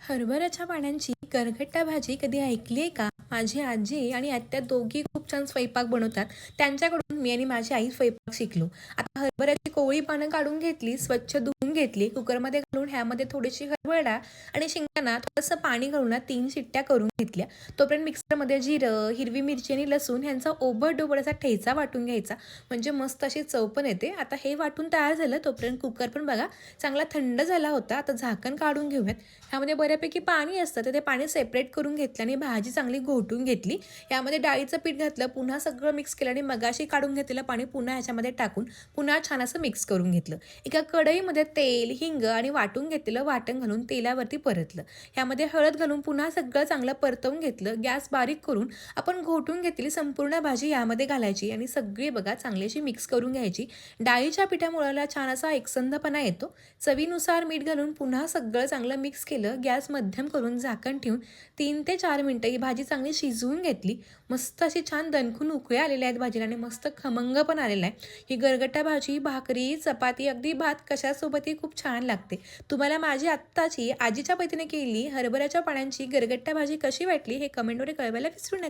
हरभऱ्याच्या पानांची गरगट्टा भाजी कधी ऐकली आहे का? माझी आजी आणि आत्या दोघी खूप छान स्वयंपाक बनवतात. त्यांच्याकडून मी आणि माझी आई स्वयंपाक शिकलो. आता हरभऱ्याची कोवळी पानं काढून घेतली, स्वच्छ धुवून घेतली, कुकरमध्ये घालून ह्यामध्ये थोडीशी हरभरा डाळ आणि शेंगदाणा थोडंसं पाणी घालून 3 शिट्ट्या करून घेतल्या. तोपर्यंत मिक्सरमध्ये जिरं, हिरवी मिरची आणि लसूण ह्यांचा ओबड-दोबड असा ठेचा वाटून घ्यायचा. म्हणजे मस्त अशी चव पण येते. आता हे वाटून तयार झालं. तोपर्यंत कुकर पण बघा चांगला थंड झाला होता. आता झाकण काढून घेऊयात. ह्यामध्ये बऱ्यापैकी पाणी असतं, तर ते पाणी सेपरेट करून घेतलं आणि भाजी चांगली घोटून घेतली. यामध्ये डाळीचं पीठ घातलं, पुन्हा सगळं मिक्स केलं आणि मगाशी काढून घेतलेलं पाणी पुन्हा ह्याच्यामध्ये टाकून पुन्हा छान असं मिक्स करून घेतलं. एका कढईमध्ये तेल, हिंग आणि वाटून घेतलेलं वाटण घालून तेलावरती परतलं. ह्यामध्ये हळद घालून पुन्हा सगळं चांगलं परतवून घेतलं. गॅस बारीक करून आपण घोटून घेतलेली संपूर्ण भाजी यामध्ये घालायची आणि सगळी बघा चांगली अशी मिक्स करून घ्यायची. डाळीच्या पिठामुळे छान असा एकसंधपणा येतो. चवीनुसार मीठ घालून पुन्हा सगळं चांगलं मिक्स केलं. गॅस मध्यम करून झाकण ठेवून 3 ते 4 मिनिटं ही भाजी चांगली शिजवून घेतली. मस्त अशी छान दणकून उकळ्या आलेल्या आहेत भाजीला आणि मस्त खमंग पण आलेला आहे. ही गरगट्टा भाजी भाकरी, चपाती, अगदी भात कशासोबतही खूप छान लागते. तुम्हाला माझी आत्ताची आजीच्या पद्धतीने केलेली हरभऱ्याच्या पानांची गरगट्टा भाजी कशी वाटली हे कमेंटमध्ये कळवायला विसरू नका.